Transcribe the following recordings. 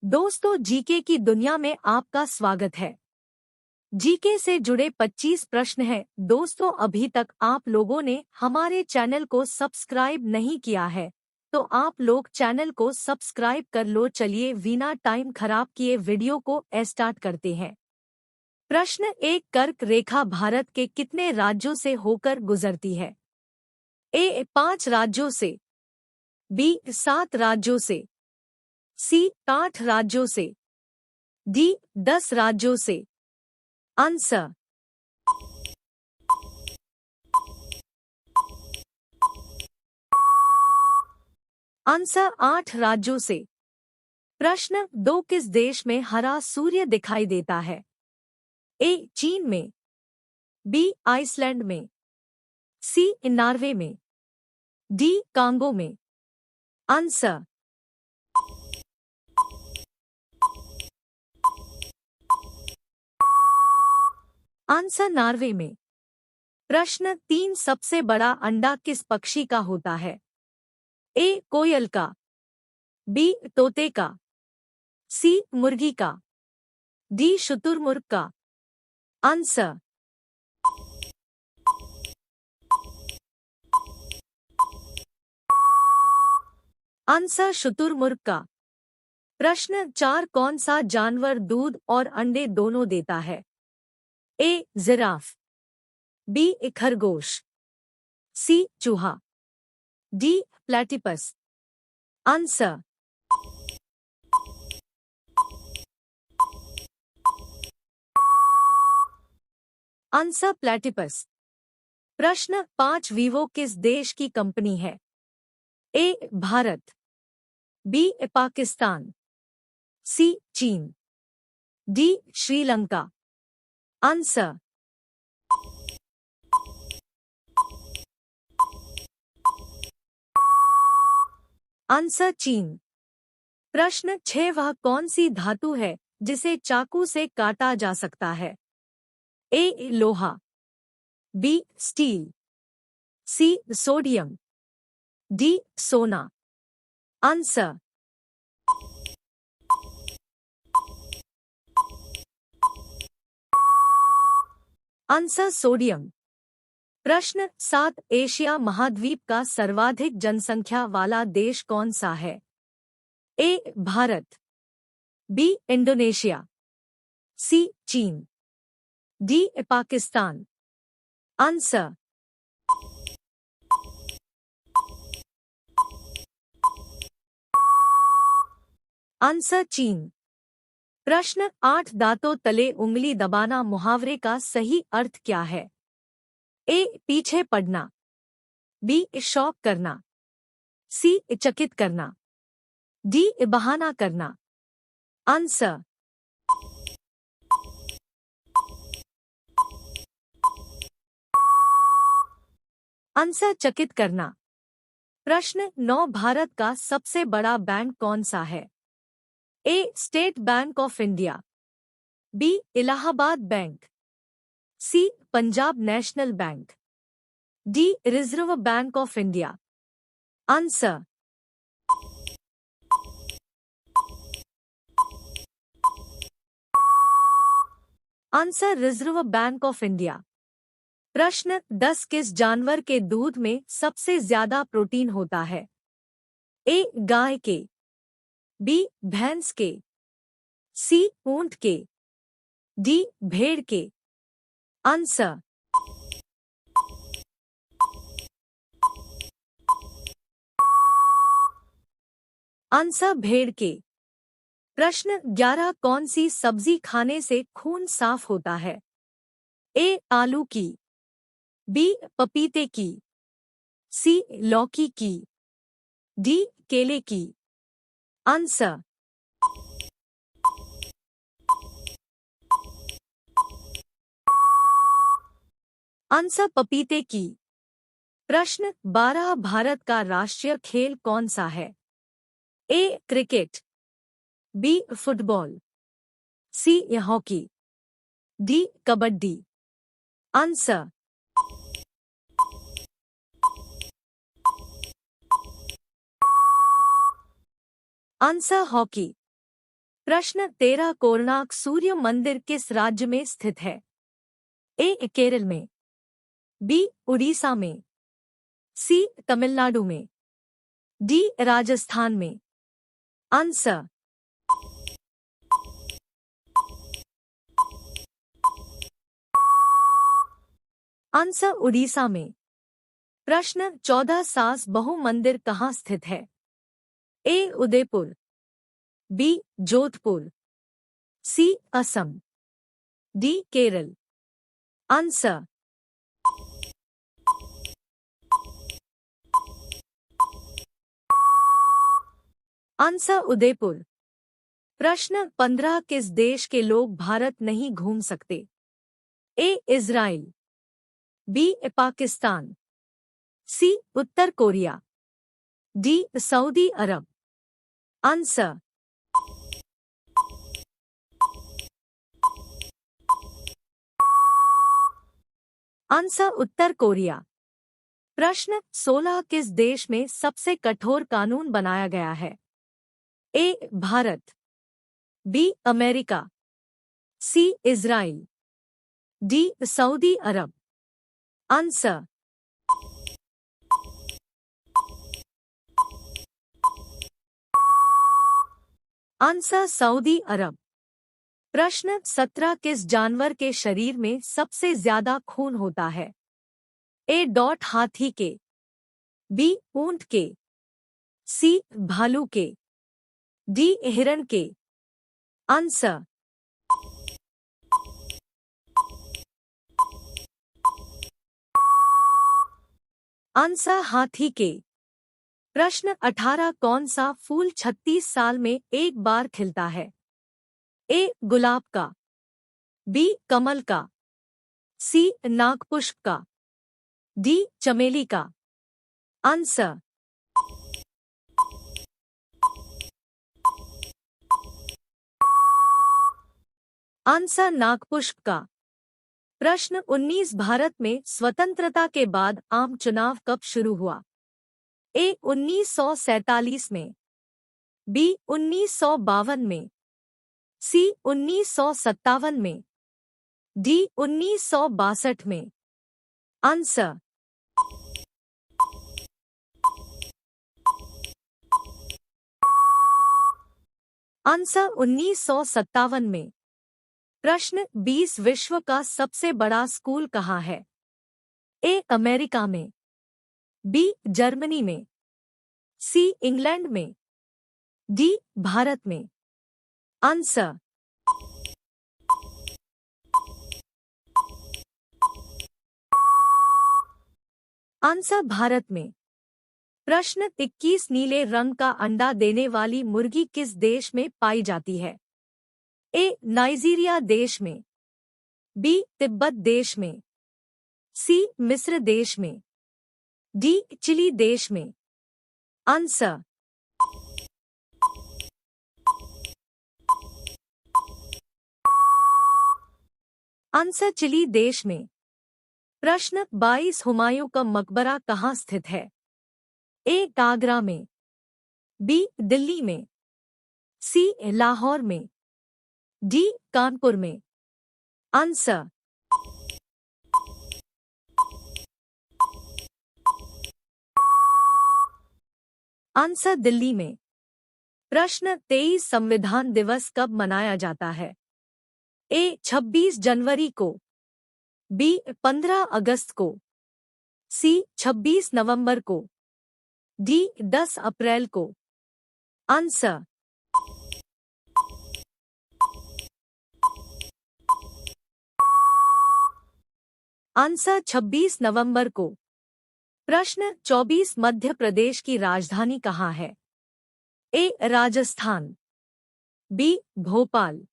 दोस्तों, जीके की दुनिया में आपका स्वागत है। जीके से जुड़े 25 प्रश्न हैं। दोस्तों, अभी तक आप लोगों ने हमारे चैनल को सब्सक्राइब नहीं किया है तो आप लोग चैनल को सब्सक्राइब कर लो। चलिए बिना टाइम खराब किए वीडियो को स्टार्ट करते हैं। प्रश्न 1, कर्क रेखा भारत के कितने राज्यों से होकर गुजरती है? ए 5 राज्यों से, बी 7 राज्यों से, सी 8 राज्यों से, डी 10 राज्यों से। आंसर आंसर 8 राज्यों से। प्रश्न 2, किस देश में हरा सूर्य दिखाई देता है? ए चीन में, बी आइसलैंड में, सी नॉर्वे में, डी कांगो में। आंसर आंसर नॉर्वे में। प्रश्न 3, सबसे बड़ा अंडा किस पक्षी का होता है? ए कोयल का, बी तोते का, सी मुर्गी का, डी शुतुरमुर्ग का। आंसर आंसर शुतुरमुर्ग का। प्रश्न 4, कौन सा जानवर दूध और अंडे दोनों देता है? ए जिराफ, बी खरगोश, सी चूहा, D platypus. Answer answer platypus. प्रश्न 5, वीवो किस देश की कंपनी है? ए भारत, बी पाकिस्तान, सी चीन, डी श्रीलंका। आंसर आंसर चीन। प्रश्न 6, वह कौन सी धातु है जिसे चाकू से काटा जा सकता है? ए लोहा, B steel, C sodium, D सोना। Answer answer sodium. प्रश्न 7, एशिया महाद्वीप का सर्वाधिक जनसंख्या वाला देश कौन सा है? ए भारत, बी इंडोनेशिया, सी चीन, डी पाकिस्तान। आंसर आंसर चीन। प्रश्न 8, दांतों तले उंगली दबाना मुहावरे का सही अर्थ क्या है? ए पीछे पड़ना, बी शौक करना, सी चकित करना, डी बहाना करना। आंसर आंसर चकित करना। प्रश्न 9, भारत का सबसे बड़ा बैंक कौन सा है? A State Bank of India, B Allahabad bank, C Punjab National Bank, D Reserve Bank of India. Answer answer Reserve Bank of India. प्रश्न 10, किस जानवर के दूध में सबसे ज्यादा प्रोटीन होता है? ए गाय के, बी भैंस के, सी ऊंट के, डी भेड़ के। आंसर आंसर भेड़ के। प्रश्न 11, कौन सी सब्जी खाने से खून साफ होता है? ए आलू की, बी पपीते की, सी लौकी की, डी केले की। आंसर आंसर पपीते की। प्रश्न 12, भारत का राष्ट्रीय खेल कौन सा है? A cricket, B football, C hockey, D kabaddi. Answer answer hockey. प्रश्न 13 कोणार्क सूर्य मंदिर किस राज्य में स्थित है? ए केरल में, बी उड़ीसा में, सी तमिलनाडु में, डी राजस्थान में। आंसर। आंसर उड़ीसा में। प्रश्न 14 सास बहु मंदिर कहाँ स्थित है? A Udaipur, B Jodhpur, C Assam, D Kerala. Answer. Answer Udaipur. प्रश्न 15 किस देश के लोग भारत नहीं घूम सकते? ए इज़राइल, बी पाकिस्तान, सी उत्तर कोरिया, डी सऊदी अरब। आंसर। आंसर उत्तर कोरिया। प्रश्न 16 किस देश में सबसे कठोर कानून बनाया गया है? ए भारत, बी अमेरिका, सी इज़राइल, डी सऊदी अरब। आंसर। आंसर सऊदी अरब। प्रश्न 17 किस जानवर के शरीर में सबसे ज्यादा खून होता है? ए हाथी के, बी ऊंट के, सी भालू के, डी हिरण के। आंसर। आंसर हाथी के। प्रश्न 18 कौन सा फूल 36 साल में एक बार खिलता है? ए गुलाब का, बी कमल का, सी नागपुष्प का, डी चमेली का। आंसर। आंसर नागपुष्प का। प्रश्न 19 भारत में स्वतंत्रता के बाद आम चुनाव कब शुरू हुआ? ए 1947 में, बी 1952 में, सी 1957 में, डी 1962 में। आंसर। आंसर 1957 में। प्रश्न 20 विश्व का सबसे बड़ा स्कूल कहाँ है? ए अमेरिका में, बी जर्मनी में, सी इंग्लैंड में, डी भारत में। आंसर। आंसर भारत में। प्रश्न 21 नीले रंग का अंडा देने वाली मुर्गी किस देश में पाई जाती है? ए नाइजीरिया देश में, बी तिब्बत देश में, सी मिस्र देश में, डी चिली देश में। आंसर। आंसर चिली देश में। प्रश्न 22 हुमायूं का मकबरा कहाँ स्थित है? ए आगरा में, बी दिल्ली में, सी लाहौर में, डी कानपुर में। आंसर। आंसर दिल्ली में। प्रश्न 23 संविधान दिवस कब मनाया जाता है? ए 26 जनवरी को, बी 15 अगस्त को, सी 26 नवंबर को, डी 10 अप्रैल को। आंसर। आंसर 26 नवंबर को। प्रश्न 24 मध्य प्रदेश की राजधानी कहाँ है? A Rajasthan, B Bhopal,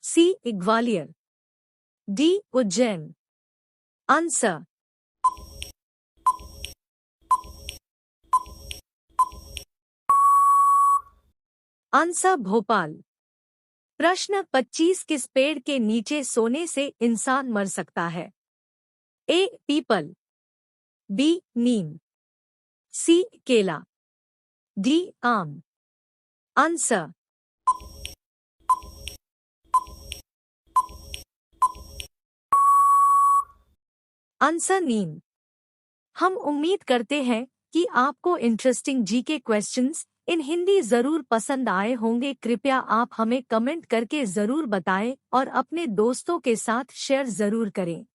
C Gwalior, D Ujjain. Answer. Answer Bhopal. प्रश्न 25 किस पेड़ के नीचे सोने से इंसान मर सकता है? ए पीपल, बी नीम, सी केला, डी आम। आंसर। आंसर नींद। हम उम्मीद करते हैं कि आपको interesting GK questions in Hindi जरूर पसंद आए होंगे। कृपया आप हमें कमेंट करके जरूर बताएं और अपने दोस्तों के साथ शेयर जरूर करें।